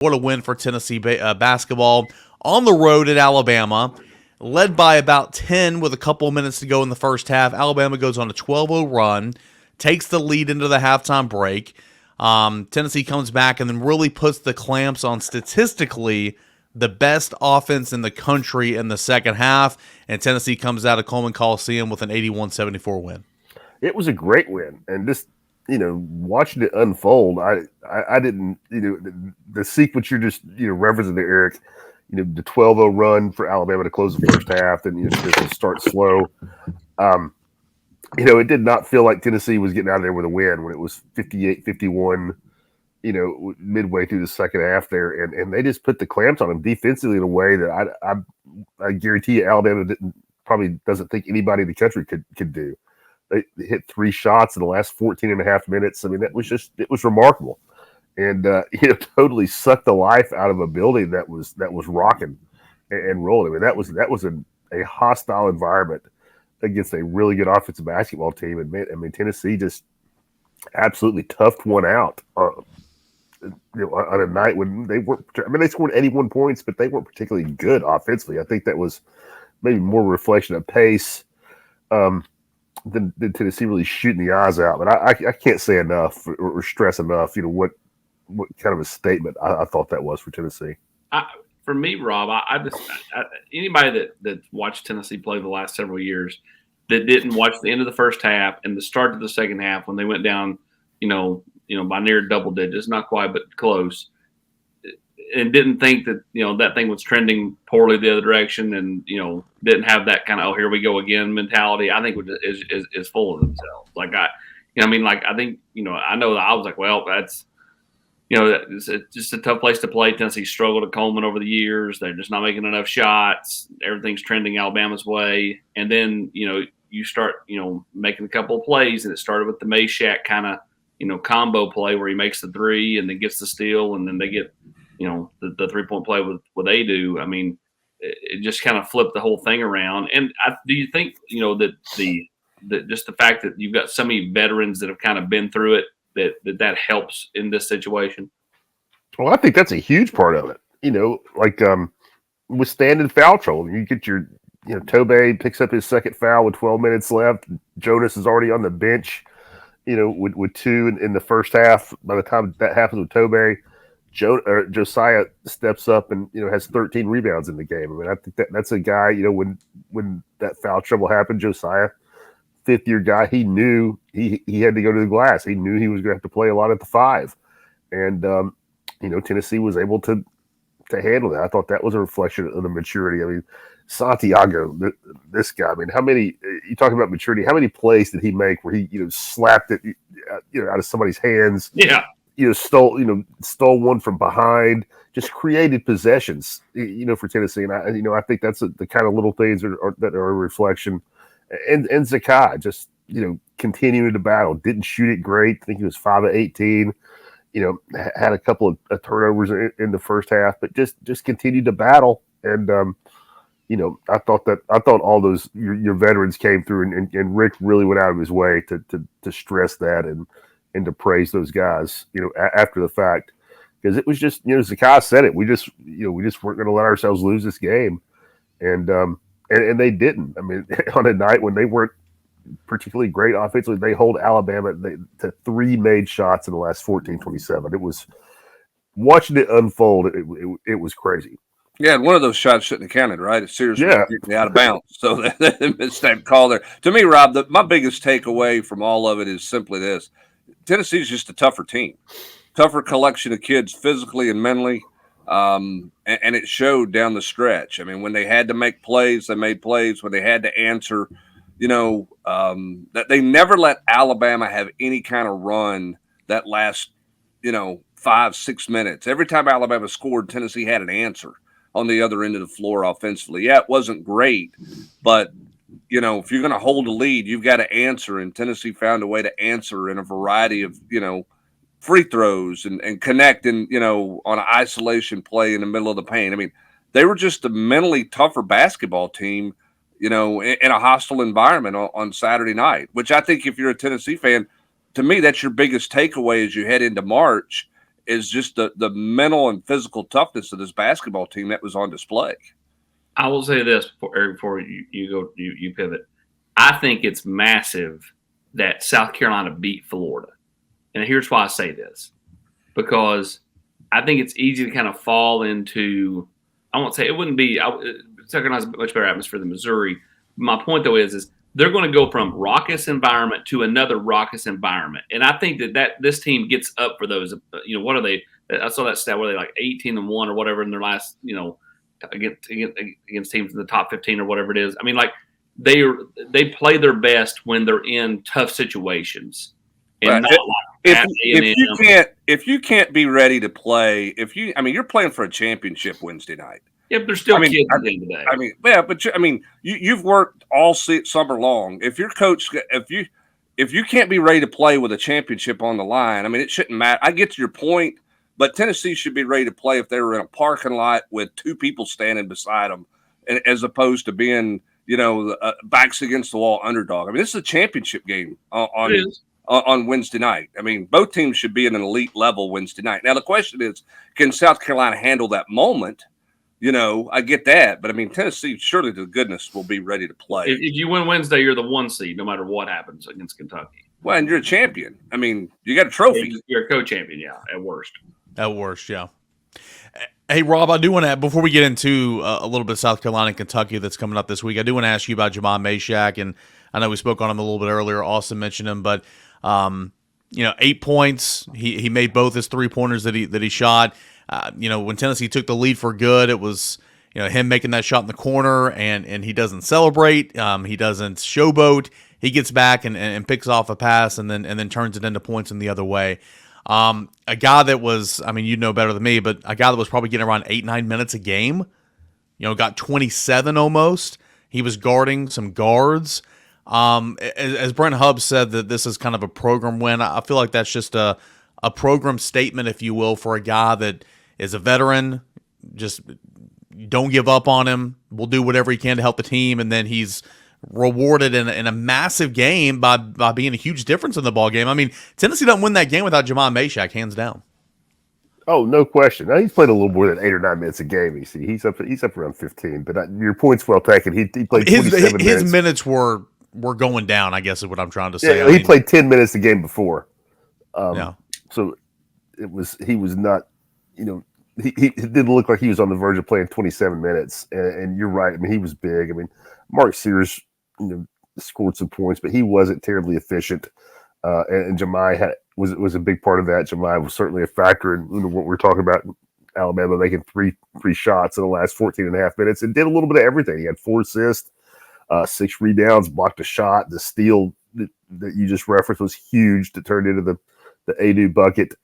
What a win for Tennessee basketball on the road at Alabama. Led by about 10 with a couple minutes to go in the first half. Alabama goes on a 12-0 run, takes the lead into the halftime break. Tennessee comes back and then really puts the clamps on statistically the best offense in the country in the second half, and Tennessee comes out of Coleman Coliseum with an 81-74 win. It was a great win, and just watching it unfold, I didn't the sequence you're just referencing there, Eric. The 12-0 run for Alabama to close the first half, and just start slow. It did not feel like Tennessee was getting out of there with a win when it was 58-51. Midway through the second half there, and they just put the clamps on them defensively in a way that I guarantee you Alabama probably doesn't think anybody in the country could do. They hit 3 shots in the last 14 and a half minutes. I mean, it was remarkable, and totally sucked the life out of a building that was rocking and rolling. I mean, that was a hostile environment against a really good offensive basketball team, and man, I mean, Tennessee just absolutely toughed one out. On a night when they weren't, I mean, they scored 81 points, but they weren't particularly good offensively. I think that was maybe more a reflection of pace than Tennessee really shooting the eyes out. But I can't say enough or stress enough, what kind of a statement I thought that was for Tennessee. For me, Rob, anybody that watched Tennessee play the last several years that didn't watch the end of the first half and the start of the second half when they went down, by near double digits, not quite, but close, and didn't think that, that thing was trending poorly the other direction and, didn't have that kind of, oh, here we go again mentality, I think is full of themselves. Like I think, I know that I was like, well, that's, it's just a tough place to play. Tennessee struggled at Coleman over the years. They're just not making enough shots. Everything's trending Alabama's way. And then, you start, making a couple of plays, and it started with the Meshack kind of, combo play where he makes the 3 and then gets the steal, and then they get, the 3-point play with Adu. I mean, it just kind of flipped the whole thing around. And do you think, that just the fact that you've got so many veterans that have kind of been through it, that helps in this situation? Well, I think that's a huge part of it. Withstanding foul trouble, you get your, Tobey picks up his second foul with 12 minutes left. Jonas is already on the bench, with 2 in the first half. By the time that happens with Tobey, Josiah steps up and has 13 rebounds in the game. I mean, I think that's a guy. When that foul trouble happened, Josiah, 5th-year guy, he knew he had to go to the glass. He knew he was going to have to play a lot at the 5, and Tennessee was able to handle that. I thought that was a reflection of the maturity. I mean, Santiago, this guy. I mean, how many? You talking about maturity? How many plays did he make where he slapped it out of somebody's hands? Yeah. Stole one from behind, just created possessions, for Tennessee. And I think that's the kind of little things that are a reflection. And Zakai just, continuing to battle, didn't shoot it great. I think he was 5 of 18, had a couple of turnovers in the first half, but just continued to battle. And, I thought all those, your veterans came through, and Rick really went out of his way to stress that and to praise those guys, after the fact, because it was just, Zakai said it. We just weren't going to let ourselves lose this game, and they didn't. I mean, on a night when they weren't particularly great offensively, they hold Alabama to 3 made shots in the last 14-27. It was, watching it unfold, it was crazy. Yeah, and one of those shots shouldn't have counted, right? It's seriously out of bounds. So they missed that call there. To me, Rob, my biggest takeaway from all of it is simply this. Tennessee's just a tougher team, tougher collection of kids physically and mentally, and it showed down the stretch. I mean, when they had to make plays, they made plays. When they had to answer, that they never let Alabama have any kind of run that last, 5-6 minutes. Every time Alabama scored, Tennessee had an answer on the other end of the floor offensively. Yeah, it wasn't great, but if you're going to hold a lead, you've got to answer. And Tennessee found a way to answer in a variety of, free throws and connect on an isolation play in the middle of the paint. I mean, they were just a mentally tougher basketball team, in a hostile environment on Saturday night, which I think if you're a Tennessee fan, to me, that's your biggest takeaway as you head into March is just the mental and physical toughness of this basketball team that was on display. I will say this before you pivot. I think it's massive that South Carolina beat Florida. And here's why I say this. Because I think it's easy to kind of fall into, I won't say it wouldn't be, South Carolina's a much better atmosphere than Missouri. My point, though, is they're going to go from raucous environment to another raucous environment. And I think that this team gets up for those. What are they? I saw that stat where they like 18-1 or whatever in their last, against teams in the top 15 or whatever it is. I mean, like they play their best when they're in tough situations. And not like if you can't be ready to play, you're playing for a championship Wednesday night. Yeah, but there's still kids at the end of the day. You've worked all summer long. If your coach, if you can't be ready to play with a championship on the line, it shouldn't matter. I get to your point, but Tennessee should be ready to play if they were in a parking lot with two people standing beside them, as opposed to being, backs against the wall underdog. This is a championship game on Wednesday night. Both teams should be at an elite level Wednesday night. Now, the question is, can South Carolina handle that moment? I get that, but Tennessee, surely to goodness, will be ready to play. If you win Wednesday, you're the 1 seed, no matter what happens against Kentucky. Well, and you're a champion. You got a trophy. You're a co-champion, yeah, at worst. At worst, yeah. Hey, Rob, I do want to, before we get into a little bit of South Carolina and Kentucky that's coming up this week, I do want to ask you about Jamon Meshack, and I know we spoke on him a little bit earlier. Austin mentioned him, but 8 points. He made both his 3-pointers that he shot. When Tennessee took the lead for good, it was him making that shot in the corner, and he doesn't celebrate. He doesn't showboat. He gets back and picks off a pass and then turns it into points in the other way. A guy that was, you know better than me, but a guy that was probably getting around 8-9 minutes a game. Got 27 almost. He was guarding some guards. As Brent Hubbs said, that this is kind of a program win. I feel like that's just a program statement, if you will, for a guy that is a veteran. Just don't give up on him. We'll do whatever he can to help the team, and then he's rewarded in a massive game by being a huge difference in the ball game. Tennessee doesn't win that game without Jamon Meshack, hands down. Oh, no question. Now, he's played a little more than 8 or 9 minutes a game. You see, he's up around 15. But your point's well taken. He played 27 minutes. His minutes were going down, I guess is what I'm trying to say. Yeah, he played 10 minutes the game before. Yeah. So he was not, he didn't look like he was on the verge of playing 27 minutes. And you're right. He was big. Mark Sears, scored some points, but he wasn't terribly efficient. And Jemai was a big part of that. Jemai was certainly a factor in what we're talking about. Alabama making three shots in the last 14 and a half minutes, and did a little bit of everything. He had 4 assists, 6 rebounds, blocked a shot. The steal that you just referenced was huge to turn into the Adu bucket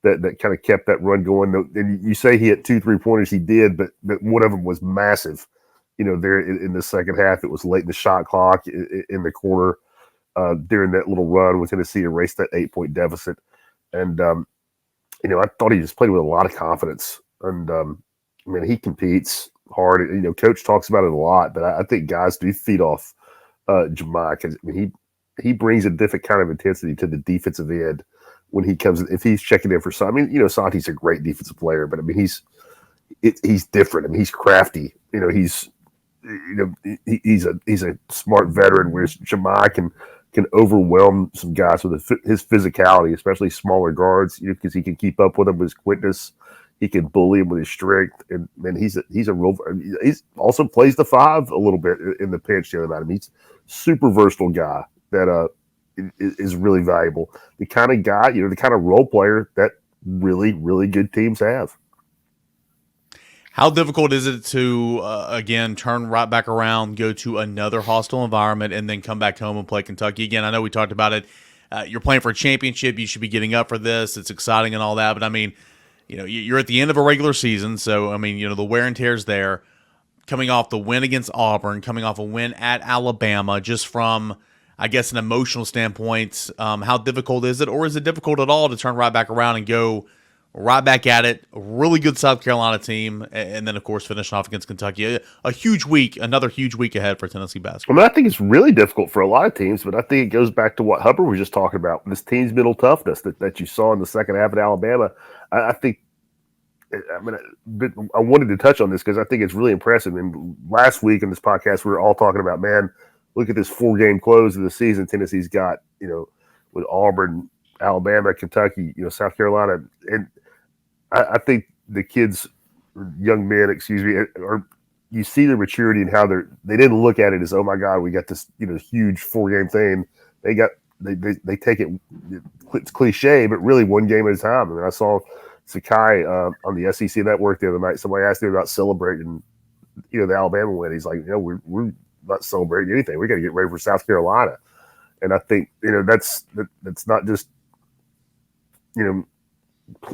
that kind of kept that run going. And you say he hit 2 3-pointers, he did, but one of them was massive. There in the second half, it was late in the shot clock in the corner during that little run when Tennessee erased that 8-point deficit. And, I thought he just played with a lot of confidence. And, he competes hard. Coach talks about it a lot, but I think guys do feed off Jemai because he brings a different kind of intensity to the defensive end when he comes. If he's checking in for something, Santi's a great defensive player, but he's different. He's crafty. He's a smart veteran, whereas Jemai can overwhelm some guys with his physicality, especially smaller guards, because he can keep up with them with his quickness. He can bully him with his strength, and he's a real. He's also plays the 5 a little bit in the pinch the other night. He's a super versatile guy that is really valuable. The kind of guy, the kind of role player that really, really good teams have. How difficult is it to, again, turn right back around, go to another hostile environment, and then come back home and play Kentucky? Again, I know we talked about it. You're playing for a championship. You should be getting up for this. It's exciting and all that. But, you're at the end of a regular season. So, the wear and tear's there. Coming off the win against Auburn, coming off a win at Alabama, just from, I guess, an emotional standpoint, how difficult is it? Or is it difficult at all to turn right back around and go right back at it. A really good South Carolina team, and then of course finishing off against Kentucky. A huge week, another huge week ahead for Tennessee basketball. I mean, I think it's really difficult for a lot of teams, but I think it goes back to what Hubbard was just talking about. This team's mental toughness that you saw in the second half at Alabama. I think. I mean, I wanted to touch on this because I think it's really impressive. And last week in this podcast, we were all talking about, man, look at this 4-game close of the season Tennessee's got, with Auburn, Alabama, Kentucky, South Carolina. And I think the kids, young men, you see their maturity and how they didn't look at it as, oh my God, we got this, huge 4-game thing. They take it, it's cliche, but really one game at a time. I mean, I saw Sakai on the SEC Network the other night. Somebody asked him about celebrating, the Alabama win. He's like, we're not celebrating anything. We got to get ready for South Carolina. And I think that's not just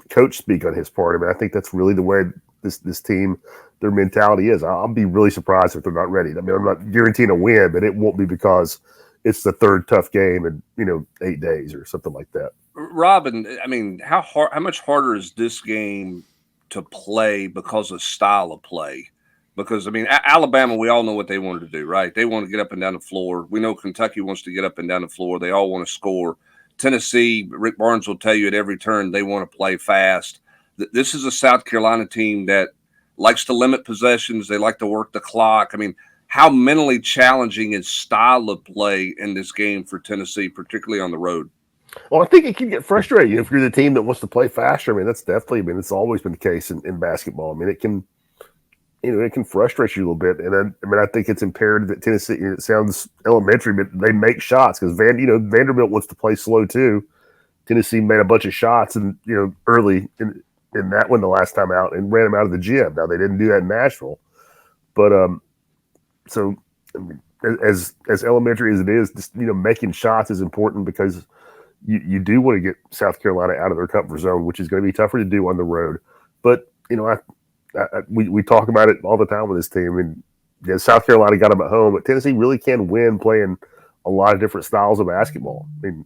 coach speak on his part. I mean, I think that's really the way this team, their mentality is. I'll be really surprised if they're not ready. I mean, I'm not guaranteeing a win, but it won't be because it's the third tough game in 8 days or something like that. Robin, I mean, how much harder is this game to play because of style of play? Because, I mean, Alabama, we all know what they wanted to do, right? They want to get up and down the floor. We know Kentucky wants to get up and down the floor. They all want to score. Tennessee, Rick Barnes will tell you at every turn they want to play fast. This is a South Carolina team that likes to limit possessions. They like to work the clock. I mean, how mentally challenging is style of play in this game for Tennessee, particularly on the road? Well, I think it can get frustrating if you're the team that wants to play faster. I mean, that's definitely. I mean, it's always been the case in basketball. I mean, it can, it can frustrate you a little bit. And I think it's imperative that Tennessee. It sounds elementary, but they make shots because Vanderbilt wants to play slow too. Tennessee made a bunch of shots and early in that one the last time out and ran them out of the gym. Now they didn't do that in Nashville, but so I mean, as elementary as it is, just making shots is important because. You do want to get South Carolina out of their comfort zone, which is going to be tougher to do on the road. But we talk about it all the time with this team. And South Carolina got them at home, but Tennessee really can win playing a lot of different styles of basketball. I mean,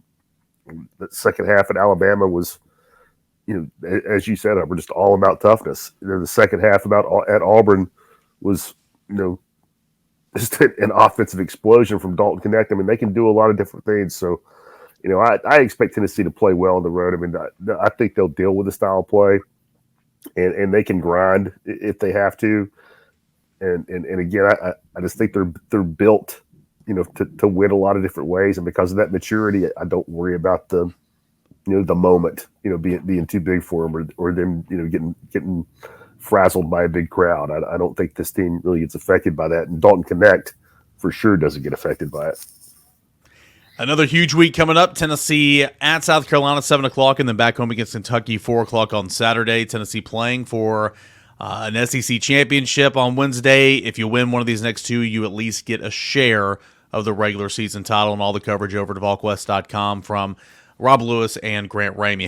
the second half at Alabama was, as you said, we're just all about toughness. The second half at Auburn was, just an offensive explosion from Dalton Connect. I mean, they can do a lot of different things. So. I expect Tennessee to play well on the road. I mean, I think they'll deal with the style of play, and they can grind if they have to. And again, I just think they're built, to win a lot of different ways. And because of that maturity, I don't worry about the moment, being too big for them or them, getting frazzled by a big crowd. I don't think this team really gets affected by that. And Dalton Connect for sure doesn't get affected by it. Another huge week coming up. Tennessee at South Carolina, 7 o'clock, and then back home against Kentucky, 4 o'clock on Saturday. Tennessee playing for an SEC championship on Wednesday. If you win one of these next two, you at least get a share of the regular season title, and all the coverage over to Volquest.com from Rob Lewis and Grant Ramey.